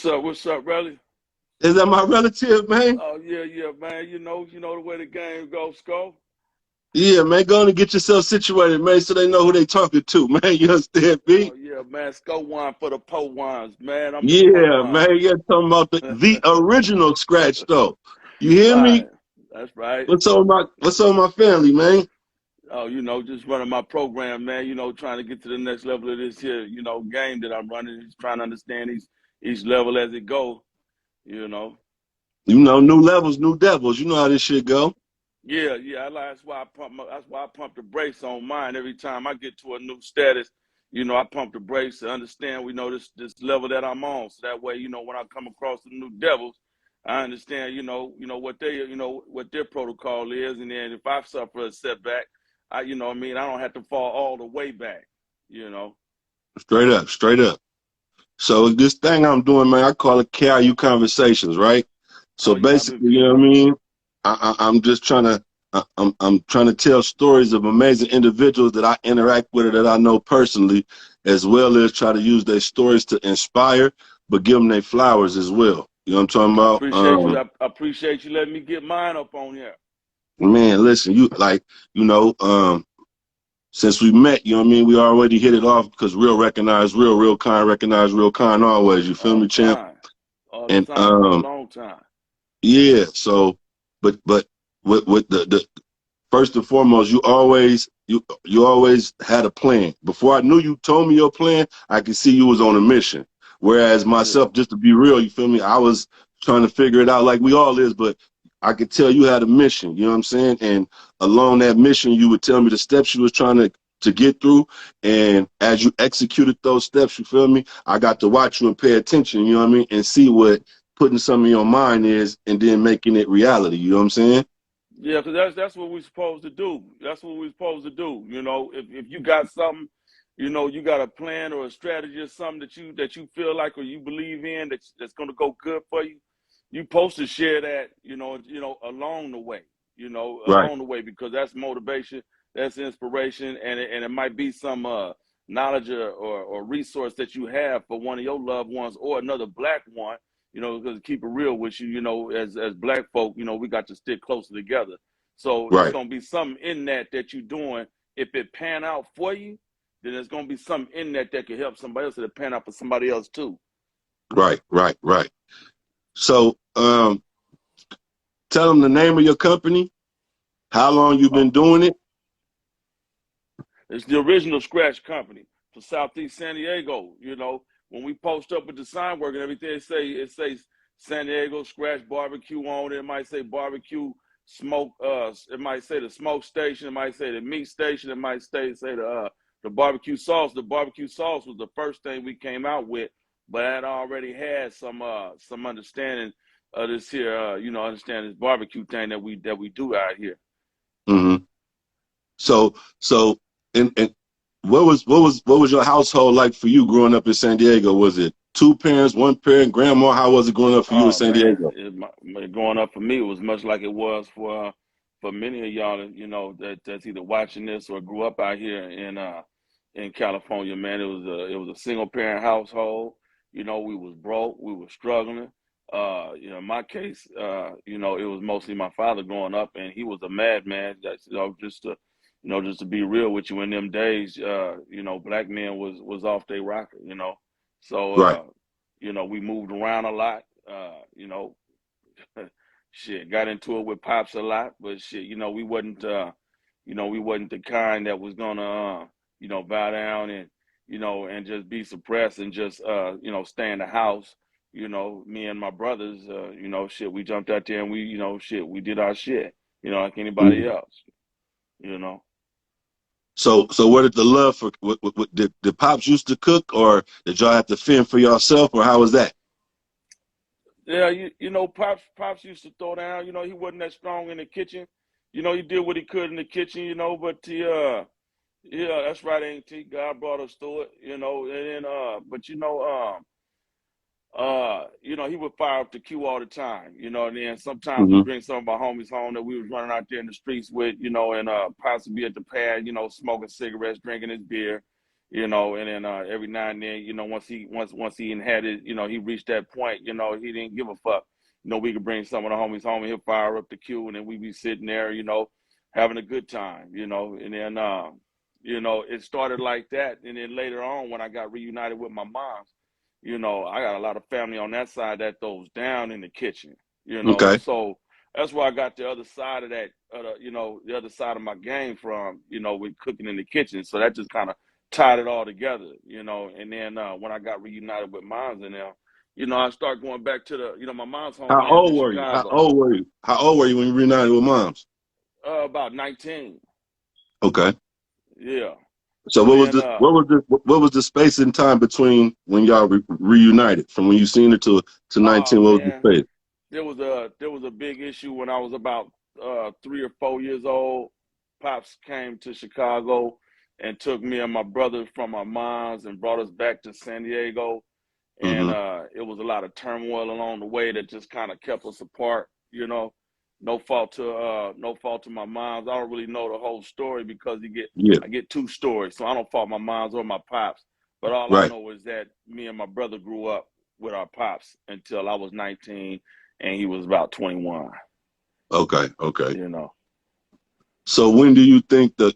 What's up, brother? Is that my relative, man? Oh yeah, yeah, man. You know the way the game goes, Skull. Yeah, man, go on and get yourself situated, man, so they know who they talking to, man. You understand Oh me? yeah, man. Skull wine for the po wines, man. I'm the po Yeah, wine. man. You're talking about the original scratch, though. You hear Right. me? That's right. What's on my family, man? Oh, just running my program, man. Trying to get to the next level of this here, game that I'm running. Just trying to understand each level as it go. You know. You know, new levels, new devils. You know how this shit go. Yeah, yeah. That's why I pump the brakes on mine every time I get to a new status. I pump the brakes to understand this level that I'm on. So that way, when I come across the new devils, I understand, what their protocol is, and then if I suffer a setback, what I mean, I don't have to fall all the way back. You know. Straight up, straight up. So this thing I'm doing, man, I call it KIU Conversations, right? So Oh yeah, I've been basically, you know viewing what I them. mean? I'm just trying to I'm trying to tell stories of amazing individuals that I interact with or that I know personally, as well as try to use their stories to inspire, but give them their flowers as well. You know what I'm talking I about? appreciate you. I appreciate you letting me get mine up on here. Man, listen, you like, you know, since we met, you know what I mean? We already hit it off because real recognize real, real kind recognize real kind always. You feel All me, the champ? time. All the And time for a long time. yeah, so but with the first and foremost, you always had a plan. Before I knew you told me your plan, I could see you was on a mission. Whereas Yeah. myself, just to be real, you feel me? I was trying to figure it out like we all is, but I could tell you had a mission, you know what I'm saying? And along that mission, you would tell me the steps you was trying to get through. And as you executed those steps, you feel me? I got to watch you and pay attention, you know what I mean? And see what putting something in your mind is and then making it reality, you know what I'm saying? Yeah, because that's what we're supposed to do. That's what we're supposed to do. If you got something, you got a plan or a strategy or something that you feel like or you believe in that's gonna go good for you, you supposed to share that, along the way, Right, along the way because that's motivation, that's inspiration, and it might be some knowledge or resource that you have for one of your loved ones or another black one. Because keep it real with you, as black folk, we got to stick closer together. So it's right. gonna be something in that you're doing. If it pan out for you, then there's gonna be something in that can help somebody else that pan out for somebody else too. Right, right, right. So, tell them the name of your company, how long you've been Oh, doing it. it's the original Scratch Company for Southeast San Diego. When we post up with the sign work and everything, it says San Diego Scratch Barbecue on it. It might say barbecue smoke. It might say the smoke station. It might say the meat station. It might say the barbecue sauce. The barbecue sauce was the first thing we came out with, but I already had some understanding of this here. Understand this barbecue thing that we do out here. hmm So, and what was your household like for you growing up in San Diego? Was it two parents, one parent, grandma? How was it growing up for you in Oh San man, Diego? growing up for me, it was much like it was for many of y'all, that's either watching this or grew up out here in California. Man, it was a single parent household. We was broke, we were struggling. In my case, it was mostly my father growing up, and he was a madman. That's just to be real with you, in them days, black men was off their rocker. So Right. we moved around a lot. Shit, got into it with pops a lot, but shit, we wasn't the kind that was gonna, bow down and just be suppressed and just, stay in the house. Me and my brothers, shit, we jumped out there and shit, we did our shit, like anybody Mhm. else, you know. So where did the love for did pops used to cook, or did y'all have to fend for yourself, or how was that? Yeah, pops used to throw down. He wasn't that strong in the kitchen. He did what he could in the kitchen. But yeah, that's right, Auntie. God brought us through it. And then but he would fire up the queue all the time. And then sometimes we hmm bring some of our homies home that we was running out there in the streets with. And pops would be at the pad. Smoking cigarettes, drinking his beer. you know, and then every now and then, you know, once he had it, you know, he reached that point, you know, he didn't give a fuck. You know, we could bring some of the homies home and he'll fire up the queue, and then we be sitting there, you know, having a good time, you know, and then you know, it started like that, and then later on when I got reunited with my mom, you know, I got a lot of family on that side that throws down in the kitchen, you know, Okay. so that's where I got the other side of that, you know, the other side of my game from, you know, with cooking in the kitchen. So that just kind of tied it all together, you know. And then when I got reunited with moms and them, you know, I start going back to the, you know, my mom's How homelands in old were you? How Chicago, old were you? How old were you when you reunited with moms? about 19. Okay. Yeah. So So then, what was the space and time between when y'all reunited from when you seen her to oh 19? What was the man, space? there was a big issue when I was about 3 or 4 years old. Pops came to Chicago and took me and my brother from our moms and brought us back to San Diego. And Mm-hmm. it was a lot of turmoil along the way that just kind of kept us apart. You know, no fault to my moms. I don't really know the whole story because Yeah. I get two stories, so I don't fault my moms or my pops. But all I Right. know is that me and my brother grew up with our pops until I was 19 and he was about 21. Okay. Okay. You know, So when do you think the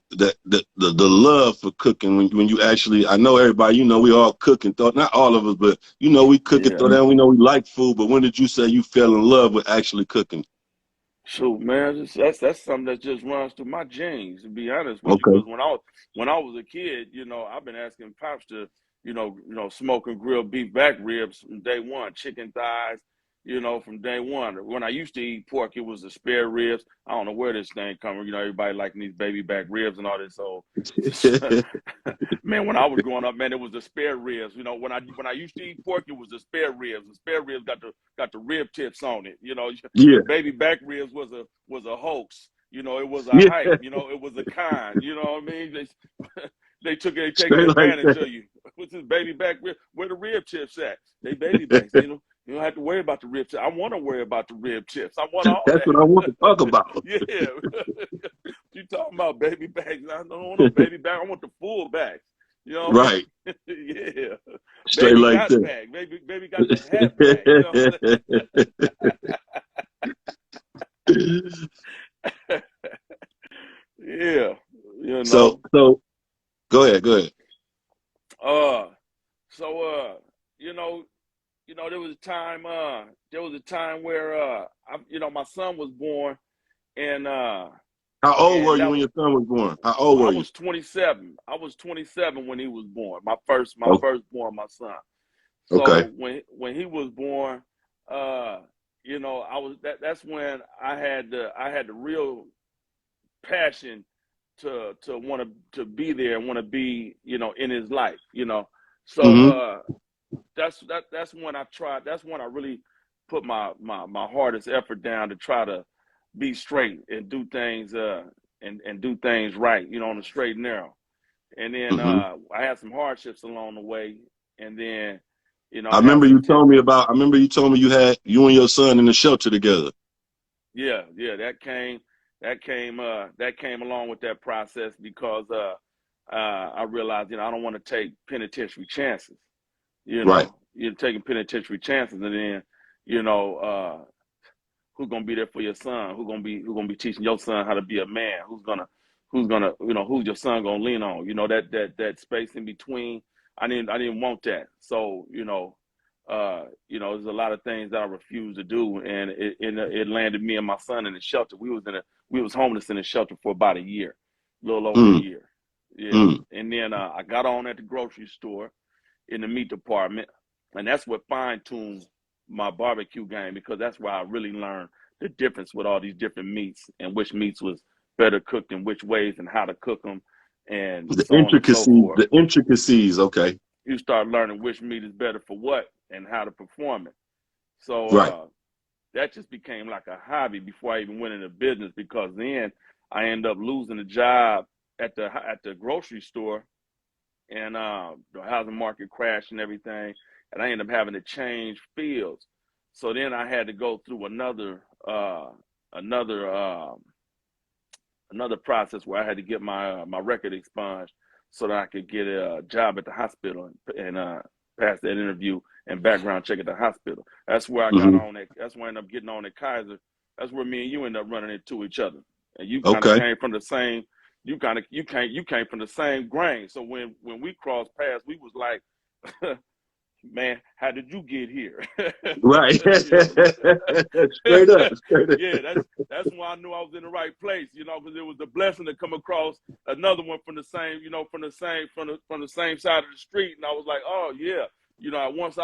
love for cooking when you actually, I know everybody, you know, we all cook and throw, not all of us, but you know we cook and yeah. throw down, we know we like food, but when did you say you fell in love with actually cooking? Shoot, man, that's something that just runs through my genes. To be honest with you, Okay. because when I was a kid, you know, I've been asking pops to, you know, smoke and grill beef back ribs from day one, chicken thighs, you know, from day one. When I used to eat pork, it was the spare ribs. I don't know where this thing coming. You know, everybody liking these baby back ribs and all this. So, man, when I was growing up, man, it was the spare ribs. You know, when I used to eat pork, it was the spare ribs. The spare ribs got the rib tips on it. You know, Yeah. the baby back ribs was a hoax. You know, it was a Yeah. hype. You know, it was a con. You know what I mean? They taking Straight like advantage that. of you. What's this baby back rib? Where the rib tips at? They baby backs. You don't have to worry about the rib tips. I want to worry about the rib tips. I want all That's what I want that. to talk about. Yeah. You talking about baby backs? I don't want no baby back. I want the full backs. You know what I Right. mean? Yeah. Straight Baby like got that. back. Baby got the hat back. You know what I'm saying? Yeah. You so know. so go ahead, go ahead. Uh so you know, there was a time where you know, my son was born and How old were you that when was your son was born? How old I were you? was 27. I was 27 when he was born. My Oh, firstborn, my son. okay. So when he was born, uh, you know, that's when I had the real passion to want to be there and want to be, you know, in his life, you know. So Mm-hmm. that's when I tried. That's when I really put my hardest effort down to try to be straight and do things and do things right, you know, on the straight and narrow. And then Mm-hmm. I had some hardships along the way, and then you know I I had remember some you told me about. I remember you told me you had you and your son in the shelter together. yeah, that came along with that process because I realized, you know, I don't want to take penitentiary chances. You Right. know, you're taking penitentiary chances, and then you know who's gonna be there for your son? Who's gonna be teaching your son how to be a man? Who's gonna you know who's your son gonna lean on? You know, that space in between. I didn't want that. So you know, there's a lot of things that I refused to do, and it landed me and my son in the shelter. We was homeless in the shelter for about a year, a little over a Mm, year. Yeah, mm. and then I got on at the grocery store in the meat department, and that's what fine tuned my barbecue game because that's where I really learned the difference with all these different meats and which meats was better cooked in which ways and how to cook them, and The so on and so intricacies. forth. The intricacies. Okay. You start learning which meat is better for what and how to perform it. So Right. that just became like a hobby before I even went into business because then I ended up losing a job at the grocery store and the housing market crashed and everything, and I ended up having to change fields. So then I had to go through another another process where I had to get my record expunged. so that I could get a job at the hospital and pass that interview and background check at the hospital. That's where I got Hmm. on that. That's where I ended up getting on at Kaiser. That's where me and you ended up running into each other. And you kind of Okay. came from the same. You came from the same grain. So when we crossed paths, we was like, man, how did you get here? Right. You know, Straight up. Straight up. yeah, that's when I knew I was in the right place, you know, because it was a blessing to come across another one from the same, you know, from the same side of the street, and I was like, oh yeah, you know, at once I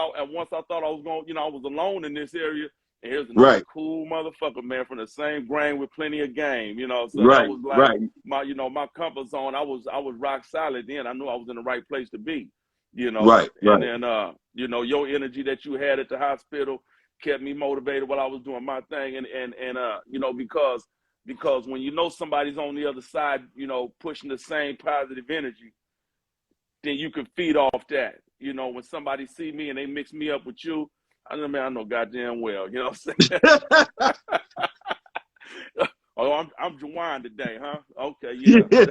thought I was going, you know, I was alone in this area, and here's another Right. cool motherfucker, man, from the same grain with plenty of game, you know, so that Right. was like Right. my, you know, my comfort zone. I was rock solid then. I knew I was in the right place to be, you know, Right. and Right. then you know, your energy that you had at the hospital kept me motivated while I was doing my thing, and you know, because when you know somebody's on the other side, you know, pushing the same positive energy, then you can feed off that. You know, when somebody see me and they mix me up with you, I know, man, I know goddamn well, you know what I'm saying? Oh, I'm Jawan today, huh? Okay, yeah. Yeah.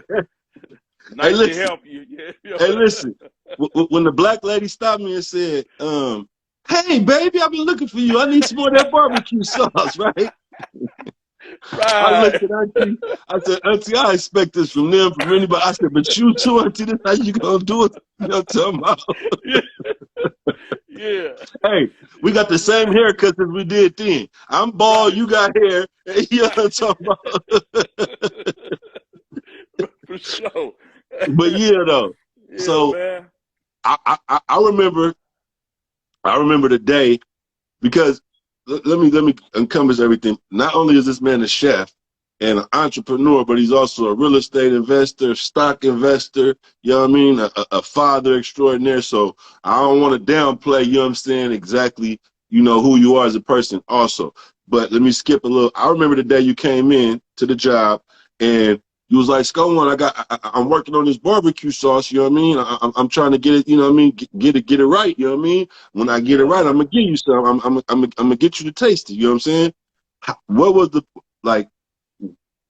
Hey, Nice to listen. help you. Yeah. Hey, listen. When the black lady stopped me and said, "Hey, baby, I've been looking for you. I need some more of that barbecue sauce," right? I Right. looked at Auntie. I said, "Auntie, I expect this from them, from anybody." I said, "But you too, Auntie. This how you gonna do it?" You know what I'm talking about? Yeah. Yeah. Hey, we You got know the what same I'm haircut as we did then. I'm bald, saying? you got hair. You know what I'm talking about? Right. For sure. But yeah, though. Yeah, So man. I remember the day because let me encompass everything. Not only is this man a chef and an entrepreneur, but he's also a real estate investor, stock investor. You know what I mean? A father extraordinaire. So I don't want to downplay. You know what I'm saying? Exactly. You know who you are as a person, also. But let me skip a little. I remember the day you came in to the job and you was like, Scone, I'm working on this barbecue sauce. You know what I mean? I'm trying to get it. You know what I mean? Get it right. You know what I mean? When I get it Yeah. right, I'm gonna give you some. I'm gonna get you to taste it. You know what I'm saying? What was the like?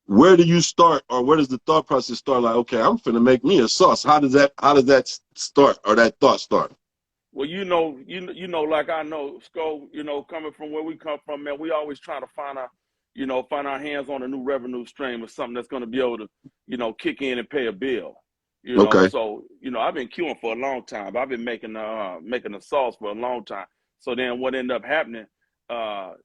Where do you start, or where does the thought process start? Like, okay, I'm finna make me a sauce. How does that start, or that thought start? Well, you know, like I know, Sco, you know, coming from where we come from, man, we always try to find our hands on a new revenue stream or something that's going to be able to, you know, kick in and pay a bill. You know, Okay. so you know, I've been queuing for a long time. I've been making the sauce for a long time. So then, what ended up happening?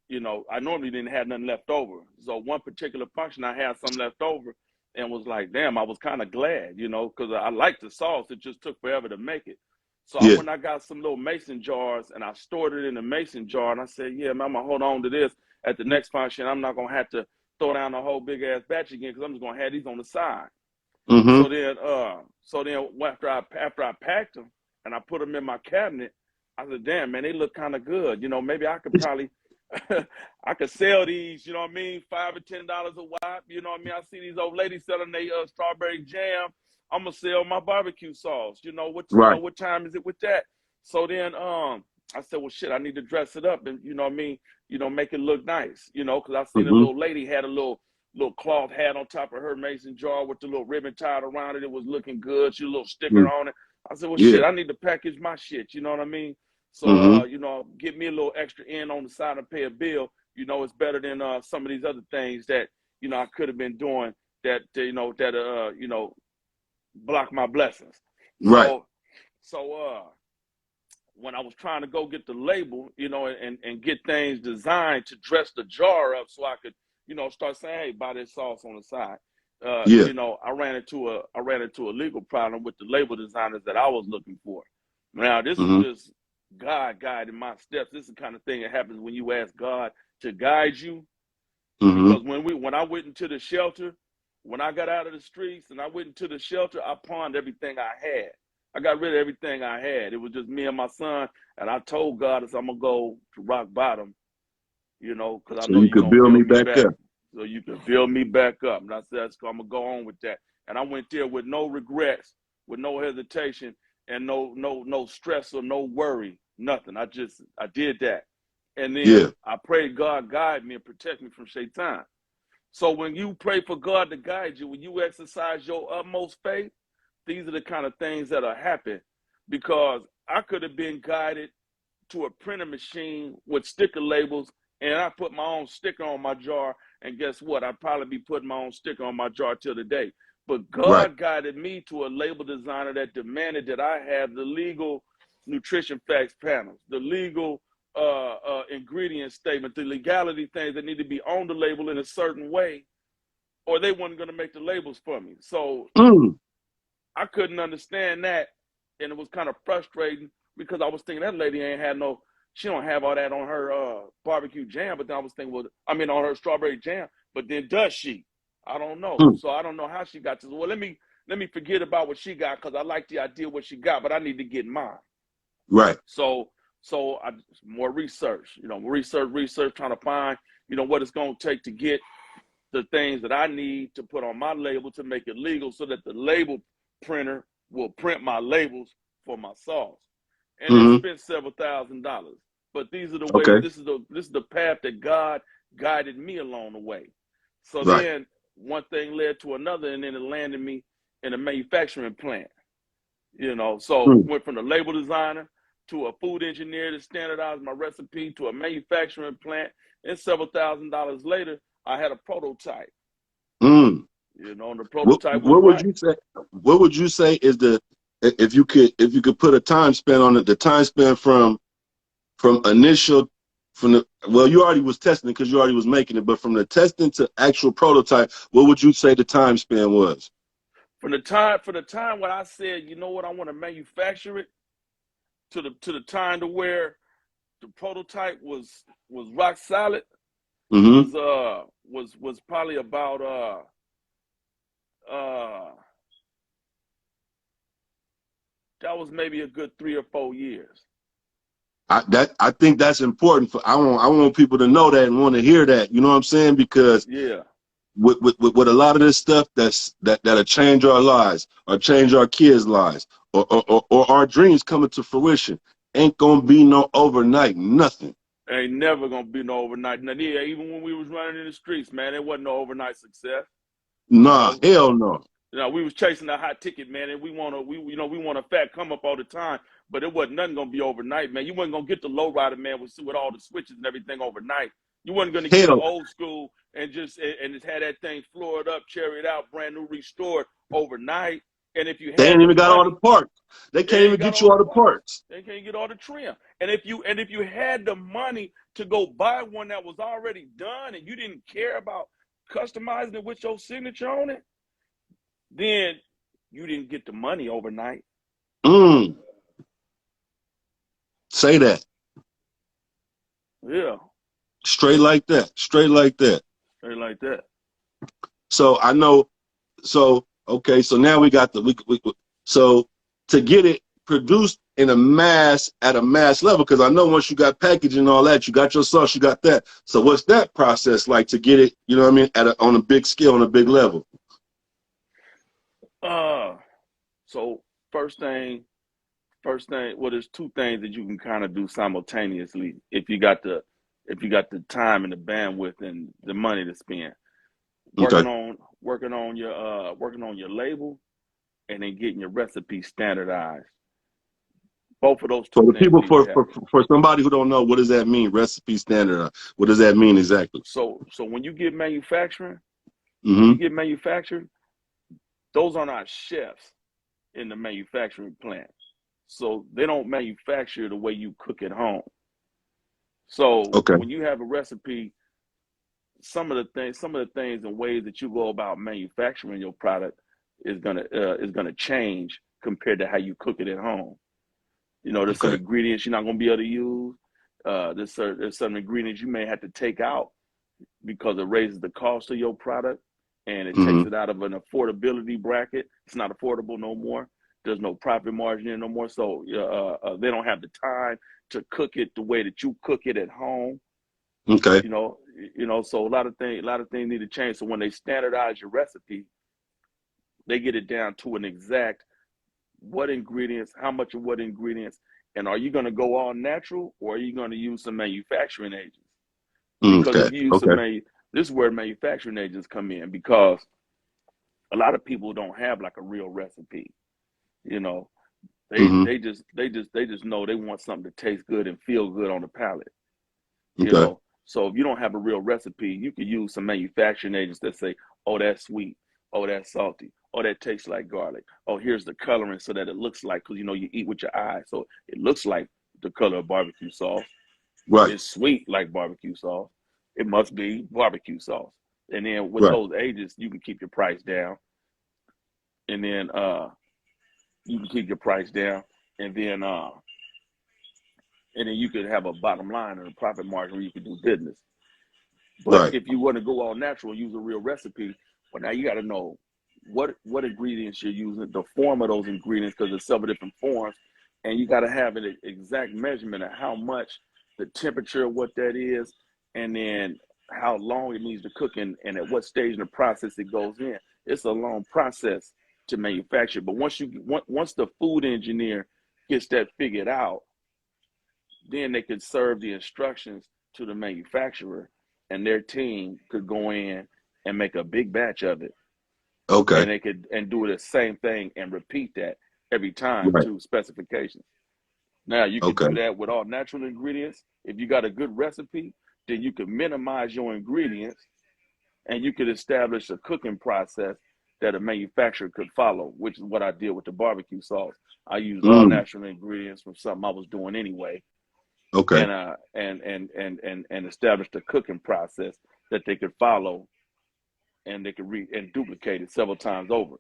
You know, I normally didn't have nothing left over. So one particular function, I had some left over, and was like, damn, I was kind of glad, you know, because I liked the sauce. It just took forever to make it. So I Yeah. went, I got some little mason jars and I stored it in a mason jar. And I said, yeah, man, I'm gonna hold on to this at the next function. I'm not gonna have to throw down a whole big ass batch again because I'm just gonna have these on the side. Mm-hmm. So then after I packed them and I put them in my cabinet, I said, damn, man, they look kind of good. You know, maybe I could probably I could sell these, you know what I mean, $5 or $10 a wop. You know what I mean? I see these old ladies selling their strawberry jam. I'm gonna sell my barbecue sauce. Right. What time is it with that? So then I said, well shit, I need to dress it up and you know what I mean, you know, make it look nice, you know, because I seen a Mm-hmm. little lady had a little cloth hat on top of her mason jar with the little ribbon tied around it. It was looking good. She had a little sticker Mm. on it. I said, well Yeah. shit, I need to package my shit, you know what I mean? So Mm-hmm. you know, get me a little extra in on the side and pay a bill. You know, it's better than some of these other things that, you know, I could have been doing that you know, block my blessings. Right. So when I was trying to go get the label, you know, and get things designed to dress the jar up so I could, you know, start saying, hey, buy this sauce on the side. Yeah. You know, I ran into a legal problem with the label designers that I was looking for. Now, this is Mm-hmm. just God guiding my steps. This is the kind of thing that happens when you ask God to guide you. Mm-hmm. Because when I went into the shelter, when I got out of the streets and I went into the shelter, I pawned everything I had. I got rid of everything I had. It was just me and my son, and I told God, I'm gonna go to rock bottom, you know, because I So know you you're could gonna build me build me back back, up. so you can build me back up. And I said, I'm gonna go on with that. And I went there with no regrets, with no hesitation, and no stress or no worry, nothing. I did that, and then Yeah. I prayed God guide me and protect me from Shaitan. So when you pray for God to guide you, when you exercise your utmost faith, these are the kind of things that'll happen, because I could have been guided to a printer machine with sticker labels, and I put my own sticker on my jar, and guess what? I'd probably be putting my own sticker on my jar till today. But Right. God guided me to a label designer that demanded that I have the legal nutrition facts panels, the legal ingredient statement, the legality things that need to be on the label in a certain way, or they weren't going to make the labels for me. So I couldn't understand that, and it was kind of frustrating, because I was thinking that lady ain't had no, she don't have all that on her barbecue jam. But then I was thinking, well, I mean, on her strawberry jam. But then does she? I don't know. So I don't know how she got to. Well, let me forget about what she got, because I like the idea of what she got, but I need to get mine. Right. So I more research, research, trying to find, what it's going to take to get the things that I need to put on my label to make it legal, so that the label printer will print my labels for my sauce. And it spent several $1,000s. But these are the ways. Okay. This is the path that God guided me along the way. So Right. then one thing led to another, and then it landed me in a manufacturing plant. So went from the label designer to a food engineer to standardize my recipe, to a manufacturing plant, and several $1,000s later, I had a prototype. And the prototype was What would right. you say? What would you say is if you could put a time span on it, the time span from initial, well, you already was testing it because you already was making it, but from the testing to actual prototype, what would you say the time span was? For the time when I said, I want to manufacture it, to the time to where the prototype was rock solid, was probably about that was maybe a good 3 or 4 years. I think that's important. I want people to know that and want to hear that. You know what I'm saying? Because with a lot of this stuff that'll change our lives, or change our kids' lives, or our dreams coming to fruition, ain't gonna be no overnight nothing. Ain't never gonna be no overnight. Now, yeah, even when we was running in the streets, man, it wasn't no overnight success. Nah, hell no. We was chasing a hot ticket, man, and we want a fat come up all the time, but it wasn't nothing gonna be overnight, man. You wasn't gonna get the lowrider, man, with all the switches and everything overnight. You wasn't gonna get an old school and just had that thing floored up, cherried out, brand new, restored overnight. And if you had, they ain't even got all the parts. They can't even get you all the parts. They can't get all the trim. And if you had the money to go buy one that was already done, and you didn't care about customizing it with your signature on it, then you didn't get the money overnight. Say that. Yeah. Straight like that. Straight like that. Straight like that. So I know. So okay. So now we got so to get it produced at a mass level, because I know once you got packaging and all that, you got your sauce, you got that. So what's that process like to get it? You know what I mean? On a big scale, on a big level. So first thing, well, there's 2 things that you can kind of do simultaneously if you got the time and the bandwidth and the money to spend. Working on your label, and then getting your recipe standardized. Both of those 2 for the things. People, for somebody who don't know, what does that mean? Recipe standardized. What does that mean exactly? So when you get manufacturing, those are not chefs in the manufacturing plant. So they don't manufacture the way you cook at home. So when you have a recipe, some of the things and ways that you go about manufacturing your product is gonna change compared to how you cook it at home. There's some ingredients you're not gonna be able to use. There's some ingredients you may have to take out because it raises the cost of your product, and it takes it out of an affordability bracket. It's not affordable no more. There's no profit margin in no more. So they don't have the time to cook it the way that you cook it at home. Okay. So a lot of things need to change. So when they standardize your recipe, they get it down to an exact what ingredients, how much of what ingredients, and are you going to go all natural, or are you going to use some manufacturing agents? Because if you use this is where manufacturing agents come in, because a lot of people don't have like a real recipe. You know, Hmm. they just know they want something to taste good and feel good on the palate. You Okay. know, so if you don't have a real recipe, you could use some manufacturing agents that say, "Oh, that's sweet. Oh, that's salty. Oh, that tastes like garlic. Oh, here's the coloring so that it looks like, because you know you eat with your eyes, so it looks like the color of barbecue sauce. Right. It's sweet like barbecue sauce. It must be barbecue sauce." And then with Right. those agents, you can keep your price down, and then you can keep your price down, and then you could have a bottom line and a profit margin where you can do business. But Right. if you want to go all natural and use a real recipe, well, now you got to know what ingredients you're using, the form of those ingredients, because there's several different forms, and you got to have an exact measurement of how much, the temperature of what that is, and then how long it needs to cook and at what stage in the process it goes in. It's a long process to manufacture, but once the food engineer gets that figured out, then they could serve the instructions to the manufacturer, and their team could go in and make a big batch of it, Okay. and they could and do the same thing and repeat that every time Right. to specifications. Now you could Okay. do that with all natural ingredients. If you got a good recipe, then you could minimize your ingredients, and you could establish a cooking process that a manufacturer could follow, which is what I did with the barbecue sauce. I used all Mm. natural ingredients from something I was doing anyway, Okay. and established a cooking process that they could follow, and they could and duplicate it several times over.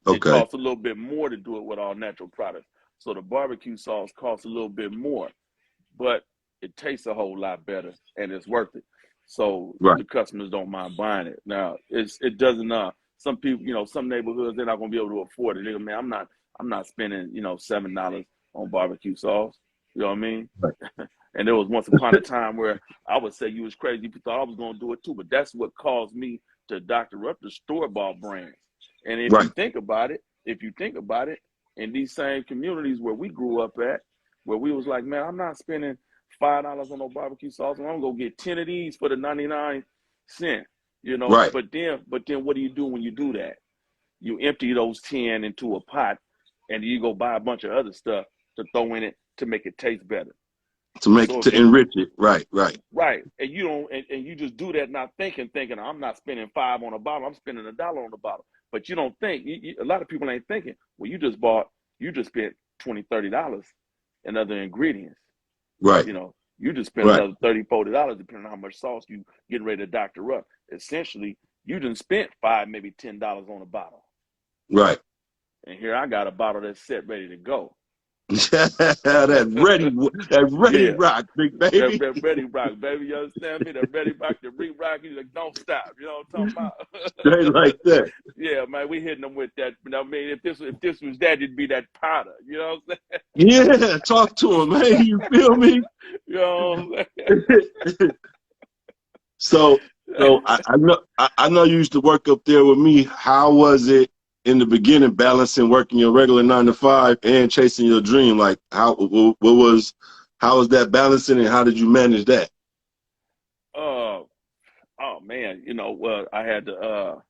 It Okay. costs a little bit more to do it with all natural products. So the barbecue sauce costs a little bit more, but it tastes a whole lot better and it's worth it. So Right. the customers don't mind buying it. Now it doesn't some people, some neighborhoods, they're not gonna be able to afford it. They go, man, I'm not spending, $7 on barbecue sauce. You know what I mean? Right. And there was once upon a time where I would say you was crazy if you thought I was going to do it too. But that's what caused me to doctor up the store-bought brands. And Right. if you think about it, in these same communities where we grew up at, where we was like, man, I'm not spending $5 on no barbecue sauce, and I'm gonna get 10 of these for the 99 cents. Right. But then what do you do when you do that? You empty those 10 into a pot, and you go buy a bunch of other stuff to throw in it to make it taste better. To make So it, if to you enrich it. Right. Right. Right, and you don't, and you just do that not thinking I'm not spending five on a bottle, I'm spending $1 on the bottle. But you don't think, a lot of people ain't thinking. Well, you just spent $20-$30 in other ingredients. Right. You just spent Right. another $30-$40 depending on how much sauce you getting ready to doctor up. Essentially, you done spent $5, maybe $10 on a bottle, Right. and here I got a bottle that's set ready to go. that ready Yeah. rock, big That, baby. that ready rock, baby. You understand me? That ready rock, the re-rock. You like, don't stop. You know what I'm talking Straight about? like that. Yeah, man, we hitting them with that. I mean, if this was that, it'd be that powder. You know what I'm Yeah, talk to him, man. You feel me? saying? You know what so, I'm saying? so I know you used to work up there with me. How was it in the beginning, balancing working your regular 9 to 5 and chasing your dream? Like, how was that balancing, and how did you manage that? uh, oh man, well, I had to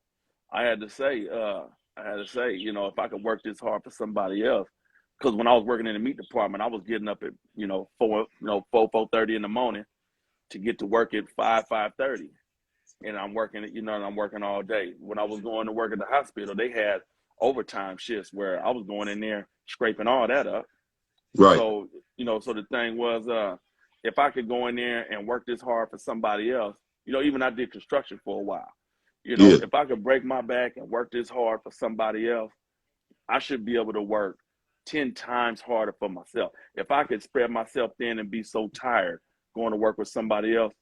say, if I could work this hard for somebody else, because when I was working in the meat department, I was getting up at 4:30 in the morning to get to work at 5:30, and I'm working all day. When I was going to work at the hospital, they had overtime shifts where I was going in there scraping all that up. Right. So so the thing was, if I could go in there and work this hard for somebody else, even I did construction for a while. Yeah. If I could break my back and work this hard for somebody else, I should be able to work 10 times harder for myself. If I could spread myself thin and be so tired going to work with somebody else,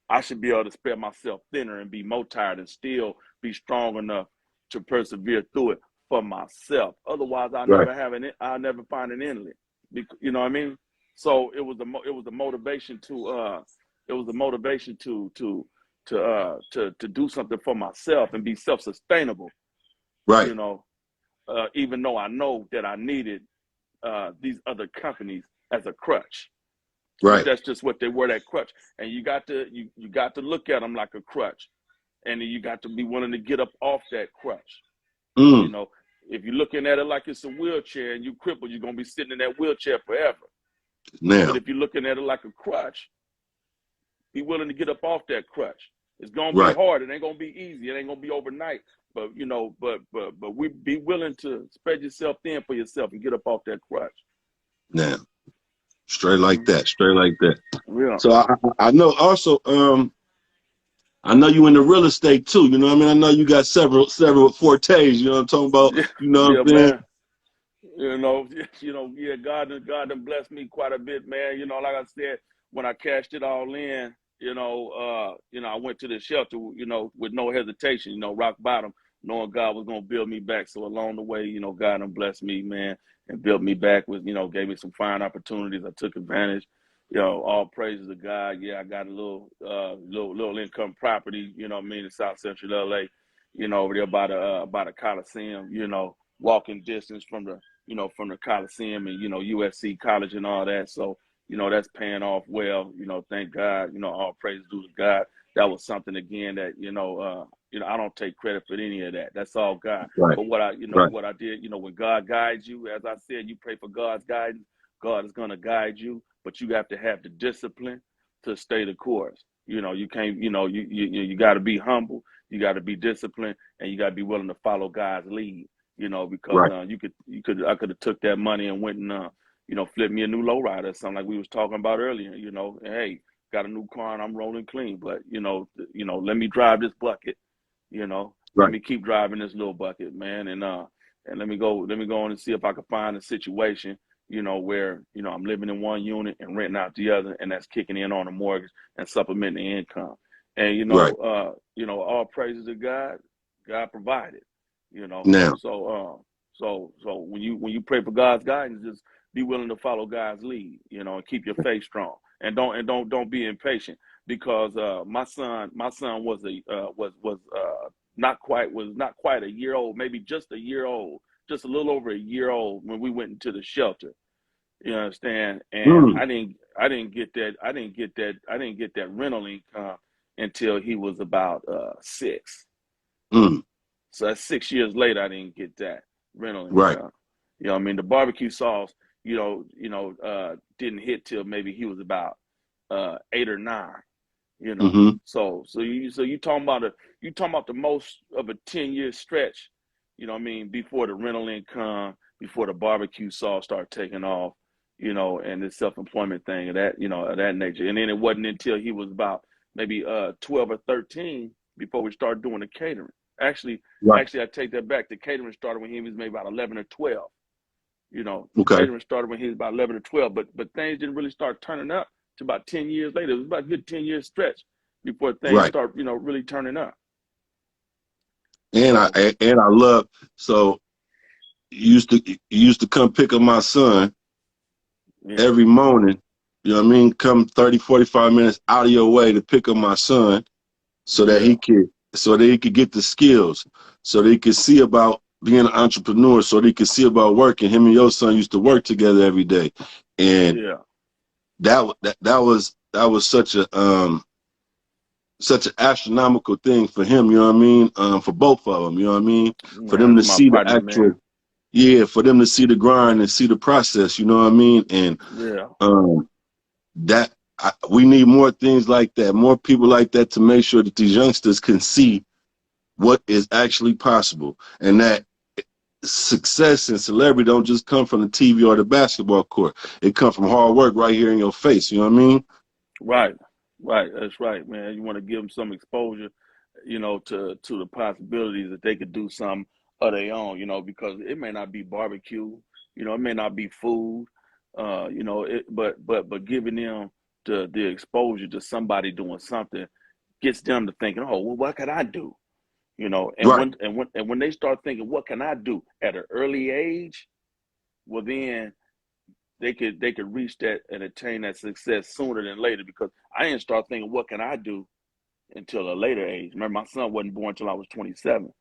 I should be able to spread myself thinner and be more tired and still be strong enough to persevere through it for myself. Otherwise, Right. I'll never find an inlet. You know what I mean? So it was the motivation to do something for myself and be self-sustainable. Right. You know, even though I know that I needed these other companies as a crutch, but Right. that's just what they were, that crutch. And you got to look at them like a crutch, and then you got to be willing to get up off that crutch. You Mm. know, If you're looking at it like it's a wheelchair and you crippled, you're gonna be sitting in that wheelchair forever. But Now, if you're looking at it like a crutch, be willing to get up off that crutch. It's gonna be right hard. It ain't gonna be easy. It ain't gonna be overnight. But we be willing to spread yourself thin for yourself and get up off that crutch. now, straight like that, straight like that. Yeah. So I know also, I know you in the real estate too. You know what I mean? I know you got several fortes. You know what I'm talking about? Yeah, You know what yeah, I'm saying? man. Yeah, God done blessed me quite a bit, man. Like I said, when I cashed it all in, I went to the shelter, with no hesitation, rock bottom, knowing God was gonna build me back. So along the way, God done blessed me, man, and built me back with, gave me some fine opportunities. I took advantage. All praises to God. Yeah, I got a little income property, in South Central LA, over there by the Coliseum, walking distance from the Coliseum and, USC College and all that. So, that's paying off well, thank God, all praise due to God. That was something again that, I don't take credit for any of that. That's all God. Right, But what right, I did, when God guides you, as I said, you pray for God's guidance, God is going to guide you, but you have to have the discipline to stay the course. You can't, you got to be humble, you got to be disciplined, and you got to be willing to follow God's lead. Because right. I could have took that money and went and flipped me a new lowrider or something like we was talking about earlier. And, hey, got a new car and I'm rolling clean, but let me drive this bucket. Let Right. me keep driving this little bucket, man, and let me go on and see if I can find a situation, where I'm living in one unit and renting out the other, and that's kicking in on a mortgage and supplementing the income. And Right. all praises to God. God provided. You know. Now, So when you pray for God's guidance, just be willing to follow God's lead, and keep your faith strong, and don't be impatient, because my son was not quite a year old, maybe just a year old, just a little over a year old when we went into the shelter. You understand? And mm, I didn't get that rental income until he was about 6. mm, So that's 6 years later, I didn't get that rental right. income. I mean, the barbecue sauce, didn't hit till maybe he was about 8 or 9. Mm-hmm. So you talking about the most of a 10-year stretch, what I mean, before the rental income, before the barbecue sauce started taking off, and the self-employment thing of that nature. And then it wasn't until he was about maybe 12 or 13 before we started doing the catering. Actually, Right. actually, I take that back. The catering started when he was maybe about 11 or 12. The Okay. catering started when he was about 11 or 12, but things didn't really start turning up to about 10 years later. It was about a good 10-year stretch before things Right. start, really turning up. And So, I love, so you used to come pick up my son yeah, every morning. You know what I mean? Come 30, 45 minutes out of your way to pick up my son so that yeah, he could get the skills, so that he could see about being an entrepreneur, so that he could see about working. Him and your son used to work together every day. And yeah. that was such an astronomical thing for him, you know what I mean? For both of them, you know what I mean? For Man, them to that's my see the partner, actual, man. yeah, for them to see the grind and see the process, you know what I mean? And Yeah, um, we need more things like that, more people like that, to make sure that these youngsters can see what is actually possible, and that success and celebrity don't just come from the TV or the basketball court. It comes from hard work right here in your face. You know what I mean? right, right. That's right, man. You want to give them some exposure, to the possibilities that they could do something of their own, because it may not be barbecue, it may not be food, but giving them the exposure to somebody doing something gets them to thinking, oh, well, what could I do? And Right, when they start thinking, what can I do at an early age? Well, then they could reach that and attain that success sooner than later, because I didn't start thinking, what can I do, until a later age. Remember, my son wasn't born until I was 27.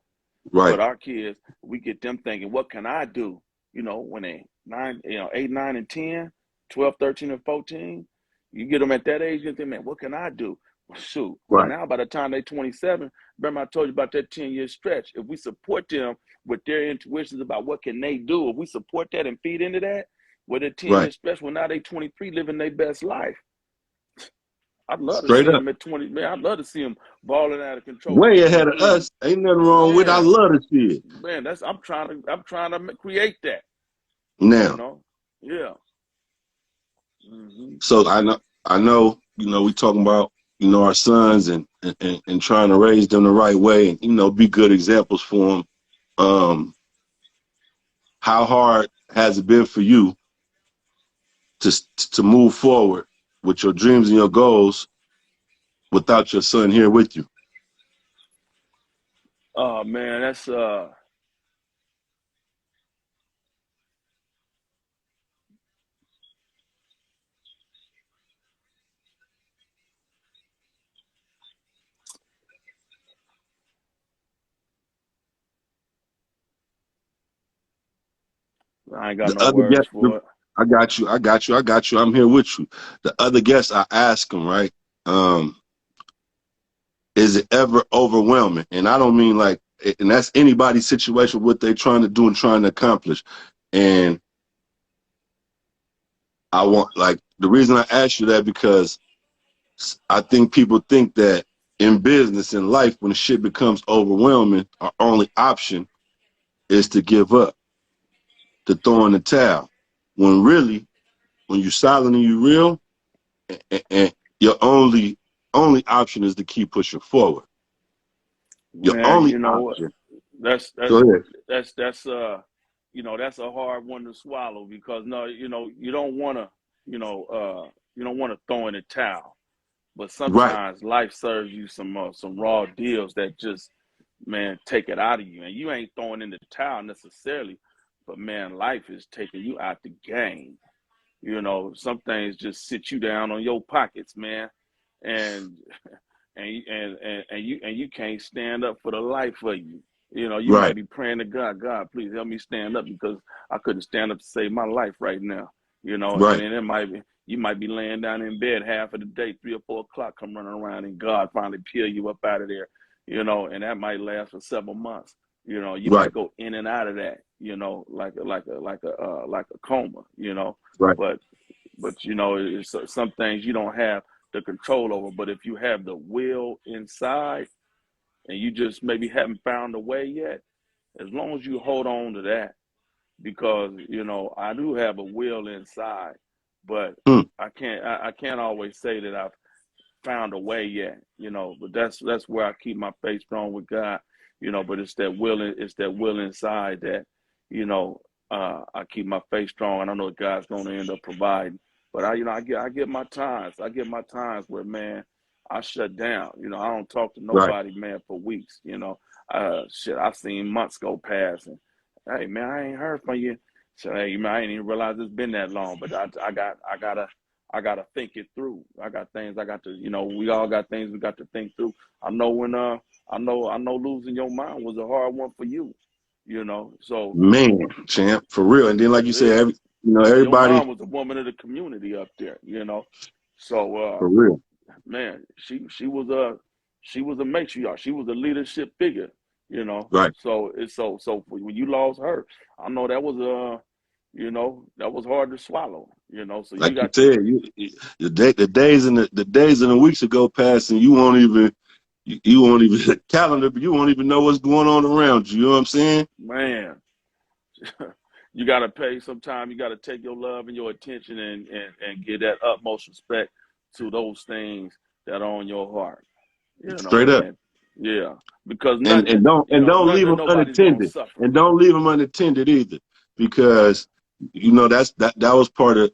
right, But our kids, we get them thinking, what can I do? When they 8, 9, and 10, 12, 13, and 14, you get them at that age, you think, man, what can I do? Shoot. But Right. now by the time they 27, remember I told you about that 10-year stretch. If we support them with their intuitions about what can they do, if we support that and feed into that, with a 10-year Right. stretch, well, now they 23 living their best life. I'd love to Straight see up. them at 20. Man, I'd love to see them balling out of control at Way ahead of 23. us. Ain't nothing wrong with it. I Man, love to see it. man, that's I'm trying to create that. You Now, know, yeah. Hmm. so I know, we talking about, our sons and trying to raise them the right way and, be good examples for them. How hard has it been for you to move forward with your dreams and your goals without your son here with you? Oh man, that's I ain't got The no other words guest, for it. I got you, I got you, I got you. I'm here with you. The other guests, I ask them, right? Um, is it ever overwhelming? And I don't mean like, and that's anybody's situation, what they're trying to do and trying to accomplish. And I want, like, the reason I ask you that because I think people think that in business, in life, when the shit becomes overwhelming, our only option is to give up, to throw in the towel. When really, when you're silent and you're real, and your only option is to keep pushing forward. Your Man, only you know what? option. That's Go that's ahead. that's that's a hard one to swallow because no, you don't want to, you don't want to throw in the towel. But Right, sometimes life serves you some raw deals that just, man, take it out of you, and you ain't throwing in the towel necessarily, but man, life is taking you out the game. Some things just sit you down on your pockets, man, and and you can't stand up for the life of you. You might right, be praying to God, God, please help me stand up because I couldn't stand up to save my life right now. And right, then you might be laying down in bed half of the day, 3 or 4 o'clock, come running around, and God finally peel you up out of there. And that might last for several months. You right, might go in and out of that. Like a coma. right. But it's some things you don't have the control over. But if you have the will inside and you just maybe haven't found a way yet, as long as you hold on to that, because I do have a will inside, but Hmm. I can't always say that I've found a way yet. But that's where I keep my faith strong with God. But it's that will inside that you know I keep my faith strong, and I know God's going to end up providing. But I get my times. I get my times where, man, I shut down. I don't talk to Right. nobody, man, for weeks. Shit, I've seen months go past, and hey, man, I ain't heard from you. So hey, man, I ain't even realize it's been that long. But I gotta think it through. I got things I got to, we all got things we got to think through. I know losing your mind was a hard one for you. So Man, champ, for real. And then, like you said, yeah, your everybody, mom was a woman of the community up there. So for real. man, she was a matriarch. She was a leadership figure. Right. So when you lost her, I know that was hard to swallow. So you Like you got to. said, the days and the weeks ago past, and you won't even calendar, but you won't even know what's going on around you. You know what I'm saying? Man, you got to pay some time. You got to take your love and your attention and give that utmost respect to those things that are on your heart. Straight up. And yeah, because and nothing, and don't and don't leave nothing, them nobody's gonna unattended, suffer. and don't leave them unattended either, because that was part of,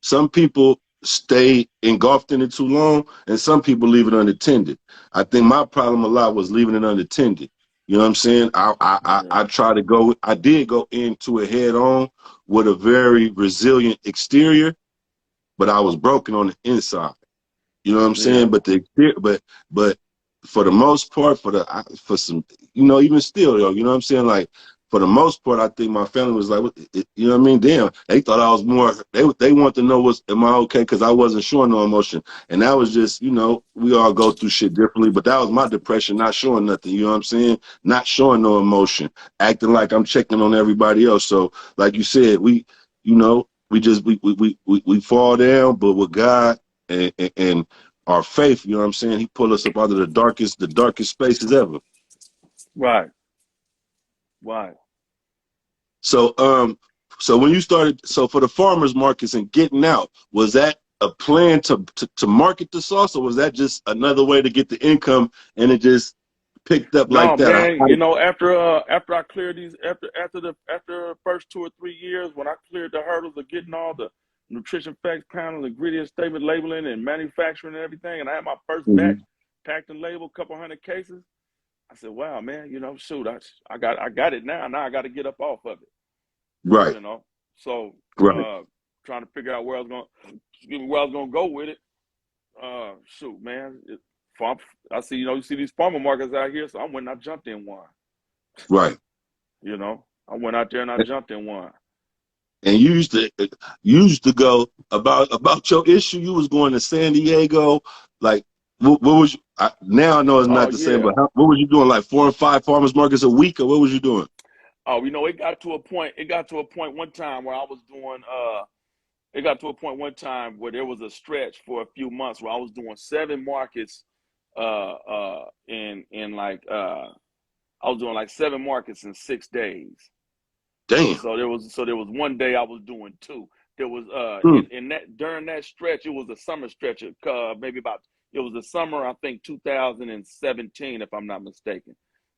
some people stay engulfed in it too long, and some people leave it unattended. I think my problem a lot was leaving it unattended. You know what I'm saying? I Yeah, try to go. I did go into it head on with a very resilient exterior, but I was broken on the inside. You know what I'm saying? yeah, But for the most part, for some, even still, though, you know what I'm saying? Like, for the most part, I think my family was like, you know what I mean? Damn, they thought I was more. They wanted to know am I okay? Because I wasn't showing no emotion, and that was just, we all go through shit differently. But that was my depression, not showing nothing. You know what I'm saying? Not showing no emotion, acting like I'm checking on everybody else. So, like you said, we fall down, but with God and our faith, you know what I'm saying? He pulled us up out of the darkest spaces ever. Right. Right. So so when you started, so for the farmers markets and getting out, was that a plan to market the sauce, or was that just another way to get the income and it just picked up like No, that? man, after I cleared these after the first 2 or 3 years, when I cleared the hurdles of getting all the nutrition facts panel, ingredient statement labeling and manufacturing and everything, and I had my first batch Mhm. packed and labeled, couple hundred cases, I said, wow, man, shoot, I got it now. Now I got to get up off of it, Right, you know. So right. trying to figure out where I was gonna go with it. Shoot, man, I see, you see these farmer markets out here, so I went and I jumped in one. Right. I went out there and I jumped in one. And you used to go about your issue. You was going to San Diego, like what was now I know it's Oh not the same, yeah. but what was you doing? Like 4 or 5 farmers markets a week, or what was you doing? Oh, it got to a point. It got to a point one time where I was doing. It got to a point one time where there was a stretch for a few months where I was doing 7 markets. In like I was doing like 7 markets in 6 days. Damn. So there was one day I was doing two. There was Hmm. in that during that stretch, it was a summer stretch. Maybe about it was the summer, I think 2017, if I'm not mistaken.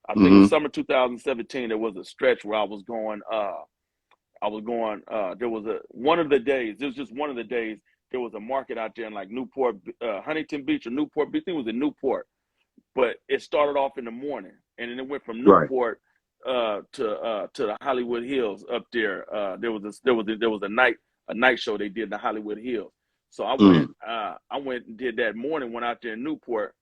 I think it was Mm-hmm. summer 2017. There was a stretch where I was going. There was one of the days. It was just one of the days. There was a market out there in like Newport, Huntington Beach or Newport Beach. I think it was in Newport, but it started off in the morning, and then it went from Right. Newport to the Hollywood Hills up there. There was a night show they did in the Hollywood Hills. So Mm. I went and did that morning. Went out there in Newport,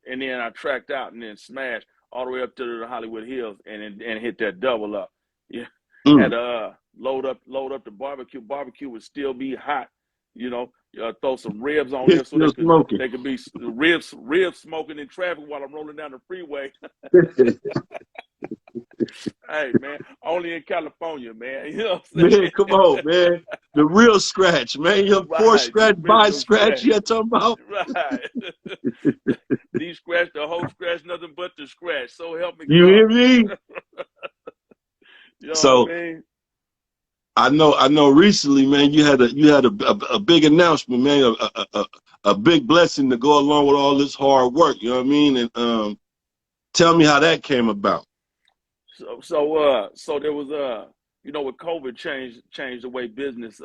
and then I tracked out and then smashed all the way up to the Hollywood Hills and hit that double up. Yeah, had Mm. to load up the barbecue. Barbecue would still be hot. Throw some ribs on there It's so still smoking. they could be ribs smoking in traffic while I'm rolling down the freeway. Hey man, only in California, man. You know what I'm Man, saying? come on, man. The real scratch, man. Your for Right, the scratch, by original scratch. scratch. You talking about? Right. These scratch, the whole scratch, nothing but the scratch. So help me You hear God. me? You know what I So mean? I know. Recently, man, you had a big announcement, man. A big blessing to go along with all this hard work. You know what I mean? And tell me how that came about. So there was with COVID changed the way business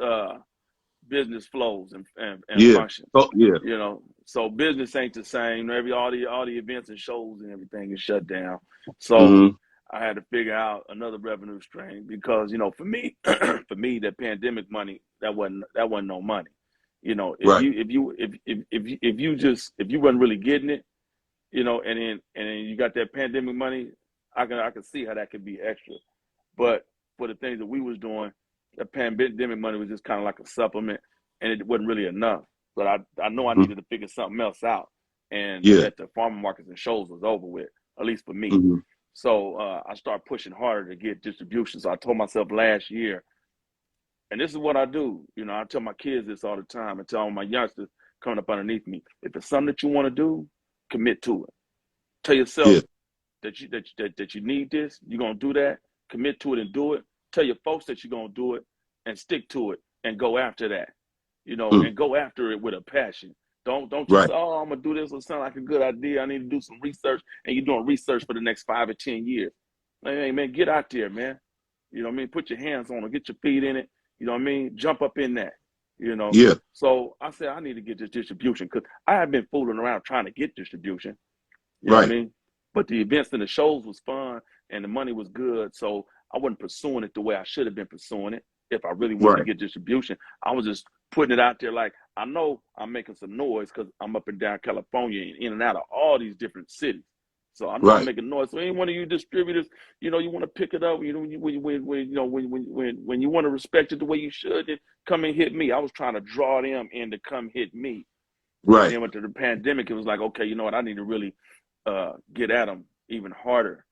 flows and Yeah. functions. Oh, yeah. So business ain't the same. All the events and shows and everything is shut down. So Mm-hmm. I had to figure out another revenue stream because for me, that pandemic money that wasn't no money. If Right. you if you wasn't really getting it, and then you got that pandemic money, I can see how that could be extra. But for the things that we was doing, the pandemic money was just kind of like a supplement, and it wasn't really enough. But I know I Mm-hmm. needed to figure something else out, and Yeah. that the farmer markets and shows was over with, at least for me. Mm-hmm. So I started pushing harder to get distribution. So I told myself last year, and this is what I do. I tell my kids this all the time, and tell my youngsters coming up underneath me, if it's something that you want to do, commit to it. Tell yourself Yeah. that you need this, you're gonna do that, commit to it and do it. Tell your folks that you're gonna do it and stick to it and go after that, Mm. and go after it with a passion. Don't just Right. say, oh, I'm gonna do this. It sound like a good idea. I need to do some research, and you're doing research for the next 5 or 10 years. Hey man, get out there, man. You know what I mean? Put your hands on it, get your feet in it. You know what I mean? Jump up in that. You know. Yeah. So I said I need to get this distribution because I have been fooling around trying to get distribution. You know what I Right. mean? But the events and the shows was fun and the money was good. So I wasn't pursuing it the way I should have been pursuing it if I really wanted to Right. get distribution. I was just putting it out there like I know I'm making some noise because I'm up and down California and in and out of all these different cities. So I know I'm Right. making noise. So any one of you distributors, you want to pick it up. When you want to respect it the way you should, then come and hit me. I was trying to draw them in to come hit me, and Right. then with the pandemic, it was like, okay, you know what? I need to really get at them even harder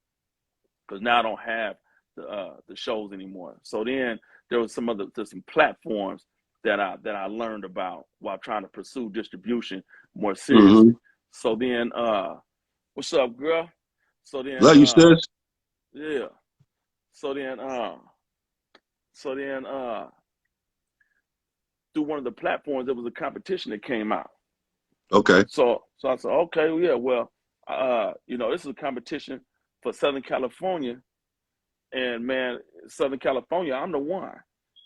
because now I don't have the shows anymore. So then there was some platforms that I learned about while trying to pursue distribution more seriously. So then, what's up, girl? So then, Love you, sis. yeah. So then, through one of the platforms, there was a competition that came out. Okay. So I said, okay, yeah, well, this is a competition for Southern California, and man, Southern California, I'm the one.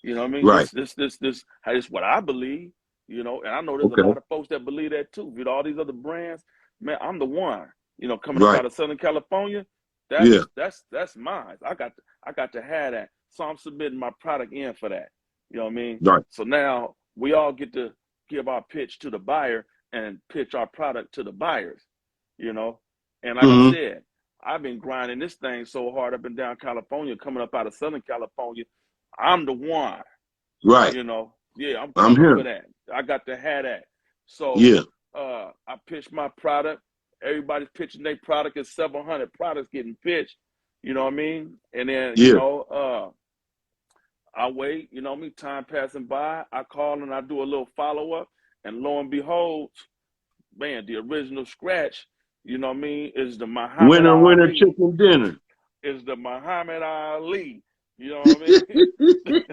You know what I mean? Right. This is what I believe. And I know there's a Okay. lot of folks that believe that too. With all these other brands, man, I'm the one. Coming up Right. out of Southern California, Yeah. that's mine. I got to have that. So I'm submitting my product in for that. You know what I mean? Right. So now we all get to give our pitch to the buyer and pitch our product to the buyers. And like I said, I've been grinding this thing so hard up and down California, coming up out of Southern California. I'm the one. Right. Yeah, I'm I'm coming here. for that. I got to have that. So Yeah. I pitched my product. Everybody's pitching their product. It's 700 products getting pitched. You know what I mean? And then, Yeah. I wait, time passing by. I call and I do a little follow-up. And lo and behold, man, the original scratch, you know what I mean, is the Muhammad Winner, Ali. chicken dinner. Is the Muhammad Ali. You know what I mean?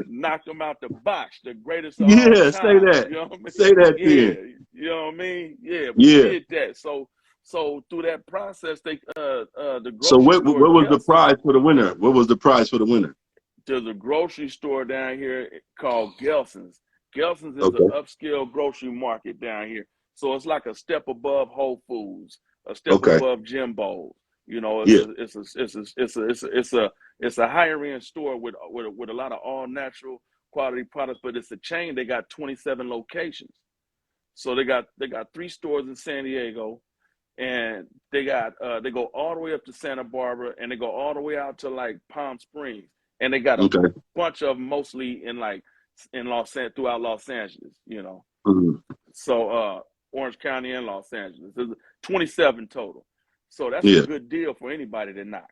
Knocked him out the box, the greatest of all time. Say that. You know what I mean? Say that yeah, then. you know what I mean? Yeah, we did that. So through that process, the grocery So what store. was the prize for the winner? What was the prize for the winner? There's a grocery store down here called Gelson's. Gelson's is Okay. an upscale grocery market down here. So it's like a step above Whole Foods, a step above Jimbo's. It's a higher end store with a lot of all natural quality products, but it's a chain. They got 27 locations. So they got 3 stores in San Diego, and they go all the way up to Santa Barbara, and they go all the way out to like Palm Springs, and they got a bunch of them mostly throughout Los Angeles. So Orange County and Los Angeles. There's 27 total. So that's a good deal for anybody to knock.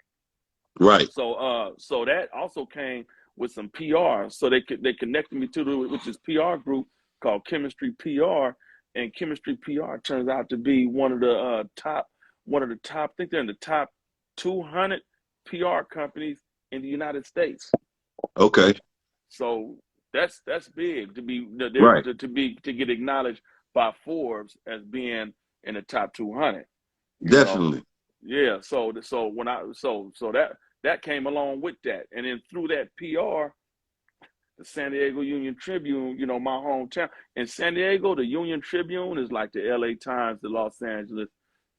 Right. So that also came with some PR. So they connected me to which is PR group called Chemistry PR, and Chemistry PR turns out to be one of the top. I think they're in the top 200 PR companies in the United States. Okay. So that's big to be to get acknowledged by Forbes as being in the top 200. Definitely. Yeah. So when that came along with that, and then through that PR, the San Diego Union Tribune, my hometown in San Diego, the Union Tribune is like the LA Times, the Los Angeles.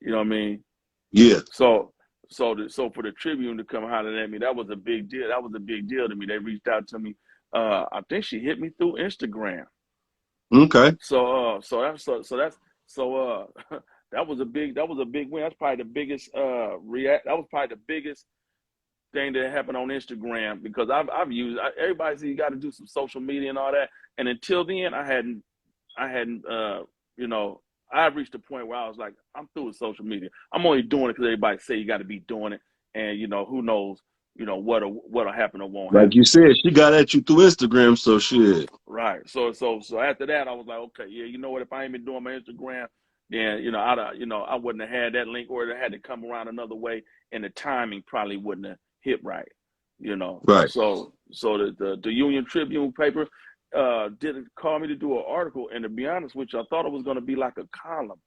You know what I mean? Yeah. So for the Tribune to come holler at me, that was a big deal. That was a big deal to me. They reached out to me. I think she hit me through Instagram. Okay. So that was a big win. That's probably the biggest that was probably the biggest thing that happened on Instagram, because I've used, everybody says you got to do some social media and all that, and until then I hadn't I've reached a point where I was like, I'm through with social media. I'm only doing it because everybody say you got to be doing it, and who knows what'll happen or won't happen. Like you said, she got at you through Instagram, so shit. Right. So after that, I was like, okay, yeah, you know what? If I ain't been doing my Instagram, then I wouldn't have had that link, or it had to come around another way, and the timing probably wouldn't have hit right. Right. So the Union Tribune paper didn't call me to do an article, and to be honest with you, I thought it was going to be like a column,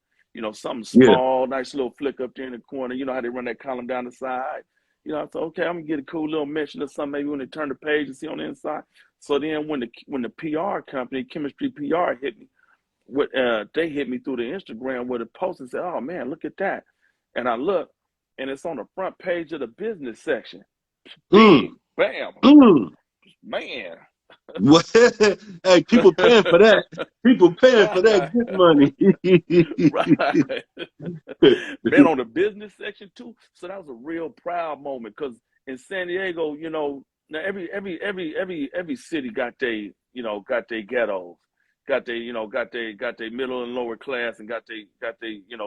something small, nice little flick up there in the corner. You know how they run that column down the side. I thought, okay, I'm gonna get a cool little mention or something, maybe when they turn the page and see on the inside. So then when the PR company, Chemistry PR, hit me, they hit me through the Instagram with a post and said, oh man, look at that. And I look, and it's on the front page of the business section. Big, bam. Man. What? Hey, people paying for that. People paying for that Right. good money. Right. Man, on the business section too. So that was a real proud moment because in San Diego, you know, now every city got got their ghettos, got their middle and lower class, and got they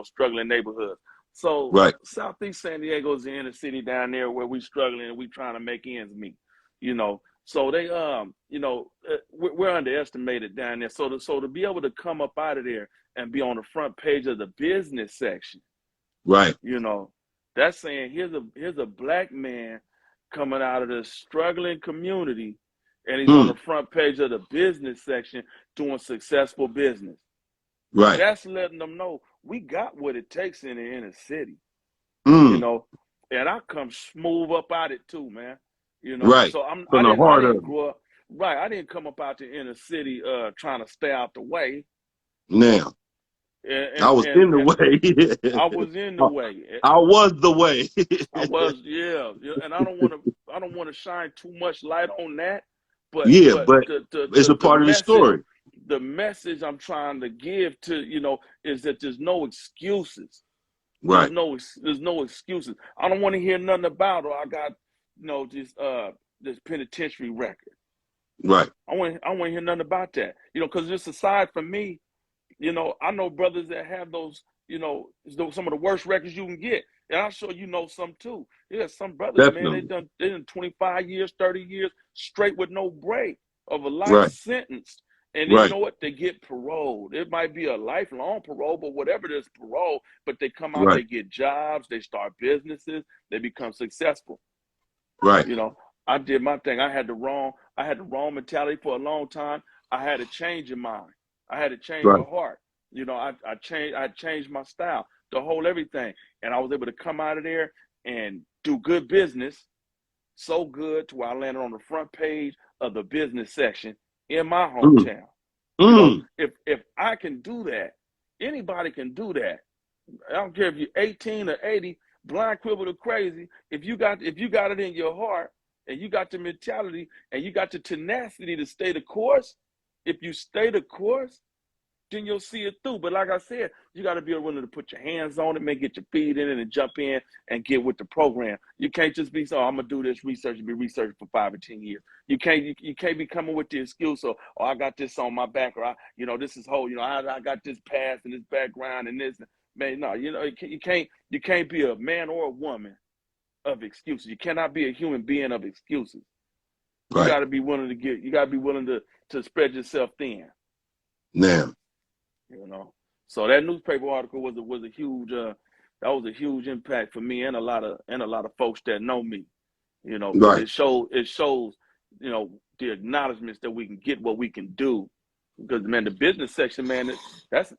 struggling neighborhoods. So Right, Southeast San Diego is the inner city down there where we struggling and we trying to make ends meet, you know. So they we're underestimated down there. So to be able to come up out of there and be on the front page of the business section, right. you know, that's saying here's a black man coming out of the struggling community, and he's on Mm, the front page of the business section doing successful business. right. That's letting them know we got what it takes in the inner city, you Mm, know. And I come smooth up out it too, man. You know, right. so From the I heart of didn't it. grow up right. I didn't come up out the inner city trying to stay out the way. Now, I was in the And way. I was in the I, way. I was the way. I was, yeah, yeah, and I don't want to shine too much light on that, Yeah, but but it's a part of the story. the message I'm trying to give to is that there's no excuses. Right, There's no excuses. I don't want to hear nothing about, I got this penitentiary record. right, I want to hear nothing about that. Because just aside from me, I know brothers that have those, some of the worst records you can get. And I'm sure you know some too. Yeah, some brothers, man, definitely. they done 25 years, 30 years straight with no break of a life Right, sentence. And then you right, know what? They get paroled. It might be a lifelong parole, but whatever it is, parole. But they come out, right, they get jobs, they start businesses, they become successful. right, You know, I did my thing. I had the wrong mentality for a long time. I had a change in mind. I had to change right, my heart. I changed my style, the whole everything. And I was able to come out of there and do good business, so good to where I landed on the front page of the business section in my mm, hometown. mm, If I can do that, anybody can do that. I don't care if you're 18 or 80, blind, crippled, or crazy. If you got it in your heart, and you got the mentality, and you got the tenacity to stay the course, if you stay the course, then you'll see it through. But like I said, you got to be willing to put your hands on it, man, get your feet in it, and jump in and get with the program. You can't just be I'm gonna do this research and be researching for 5 or 10 years. You can't be coming with the excuse of, I got this on my back, or this is whole, I got this past and this background and this. Man, no, you can't be a man or a woman of excuses. You cannot be a human being of excuses. You right. got to be willing to spread yourself thin. Now, So that newspaper article was a huge that was a huge impact for me and a lot of folks that know me, because right. it shows the acknowledgments that we can get what we can do, because man, the business section, man, that's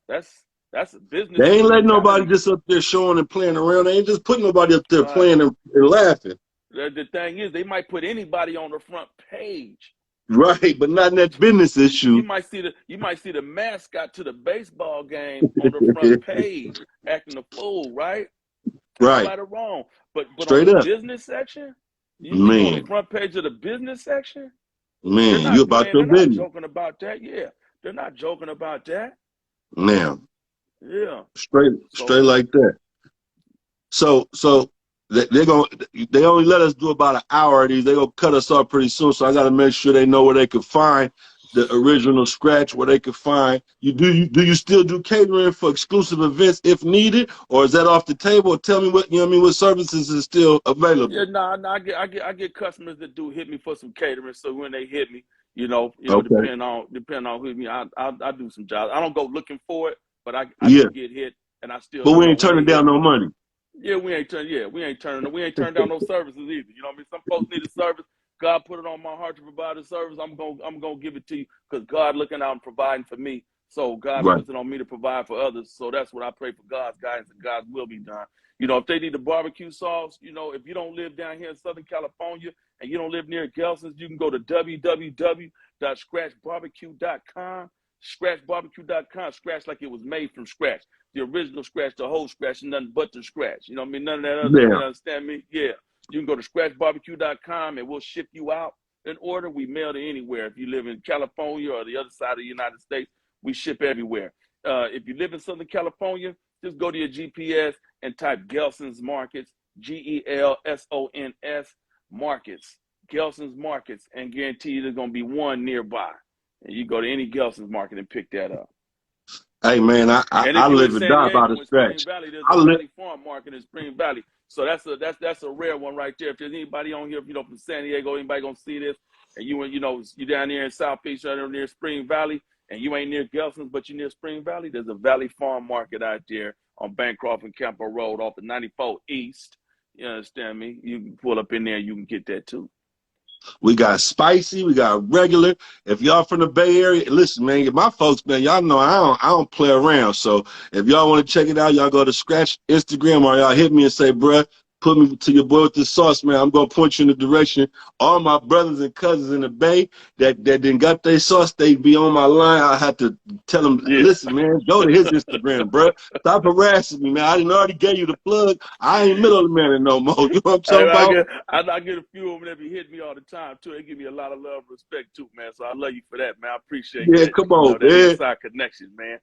a business They ain't letting nobody mentality. just up there showing and playing around. They ain't just putting nobody up there Right. playing and laughing. The thing is, they might put anybody on the front page. Right, but not in that business issue. You might see the mascot to the baseball game on the front page acting a fool, right? Ain't Right. nobody wrong. But on Straight the up. business section, you on the Man, front page of the business section, you about your they're not business. joking about that. Yeah. They're not joking about that. Now, Yeah. straight So like that. So they only let us do about an hour of these. They gonna cut us off pretty soon. So I gotta make sure they know where they can find the original scratch, where they can find do you still do catering for exclusive events if needed, or is that off the table? Or tell me what services is still yeah, available. nah, I get customers that do hit me for some catering. So when they hit me, Okay. depending on who me, I do some jobs. I don't go looking for it, but I Yeah. do get hit, and I still But we ain't when they turning hit down me. no money. Yeah, we ain't turning down no services either. You know what I mean? Some folks need a service. God put it on my heart to provide a service. I'm gonna give it to you because God looking out and providing for me. So God Right. puts it on me to provide for others. So that's what I pray for, God's guidance, and God's will be done. If they need a barbecue sauce, if you don't live down here in Southern California and you don't live near Gelson's, you can go to www.scratchbarbecue.com. Scratchbarbecue.com. Scratch like it was made from scratch, the original scratch, the whole scratch, and nothing but the scratch. You know what I mean? None of that other, you Yeah. understand me? Yeah. You can go to scratchbarbecue.com and we'll ship you out. an order, we mail to anywhere. If you live in California or the other side of the United States, we ship everywhere. If you live in Southern California, just go to your GPS and type Gelson's Markets, Gelsons Markets, Gelson's Markets, and guarantee you there's going to be one nearby. And you go to any Gelson's Market and pick that up. Hey man, And I if you're in live and San die by Diego the in Spring stretch. Valley, there's I a live. Valley Farm Market in Spring Valley. So that's a rare one right there. If there's anybody on here, from San Diego, anybody gonna see this, and you down there in Southeast, right near Spring Valley, and you ain't near Gelson's, but you're near Spring Valley, there's a Valley Farm Market out there on Bancroft and Campo Road off the 94 East. You understand me? You can pull up in there, you can get that too. We got spicy, we got regular. If y'all from the Bay Area, listen, man, my folks, man, y'all know I don't play around. So if y'all want to check it out, y'all go to Scratch Instagram or y'all hit me and say, bruh, put me to your boy with the sauce, man. I'm gonna point you in the direction. All my brothers and cousins in the Bay that didn't got their sauce, they be on my line. I have to tell them, Yeah. listen, man, go to his Instagram, bruh. Stop harassing me, man. I didn't already gave you the plug. I ain't middleman no more. You know what I'm talking about? I get a few of them that be hitting me all the time too. They give me a lot of love and respect too, man. So I love you for that, man. I appreciate Yeah, that. come on, That man. inside connection, man.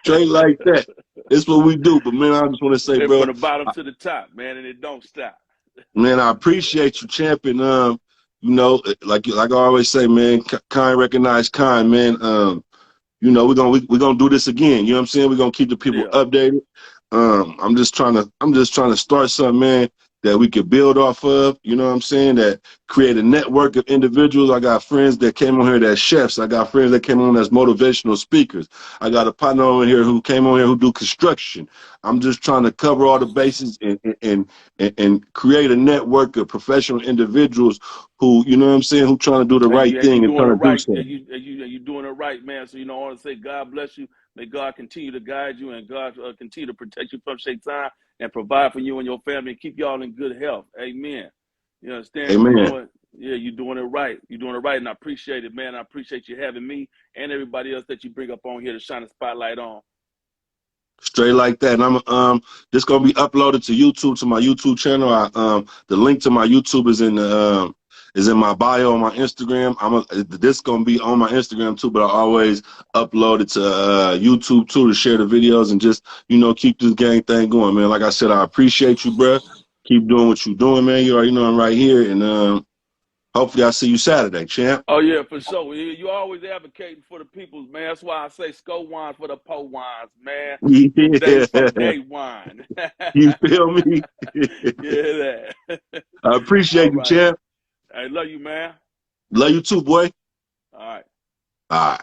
Straight like that. It's what we do. But man, I just want to say, And bro, from the bottom to the top, man, and it don't stop. man, I appreciate you, champion. Like I always say, man, kind recognize kind, man. We're gonna do this again. You know what I'm saying? We're gonna keep the people Yeah. updated. I'm just trying to start something, man, that we could build off of. You know what I'm saying? That create a network of individuals. I got friends that came on here that's chefs. I got friends that came on as motivational speakers. I got a partner on here who came on here who do construction. I'm just trying to cover all the bases and create a network of professional individuals who, you know what I'm saying, who trying to do the And right you thing and doing it trying to do right. And something. you doing it right, man. So I want to say God bless you. May God continue to guide you and God continue to protect you from Shaitan and provide for you and your family and keep y'all in good health. Amen. You understand? Amen. You're doing it right. You're doing it right, and I appreciate it, man. I appreciate you having me and everybody else that you bring up on here to shine a spotlight on. Straight like that. And I'm this gonna be uploaded to YouTube, to my YouTube channel. The link to my YouTube is in my bio on my Instagram. This gonna be on my Instagram too, but I always upload it to YouTube too to share the videos and just keep this gang thing going, man. Like I said, I appreciate you, bro. Keep doing what you're doing, man. You already know I'm right here, and hopefully I see you Saturday, champ. Oh yeah, for sure. You always advocating for the peoples, man. That's why I say SCO wine for the po wines, man. From Yeah, day one. you feel me? Yeah, that. I All appreciate you, right. champ. I love you, man. Love you too, boy. All right. All right.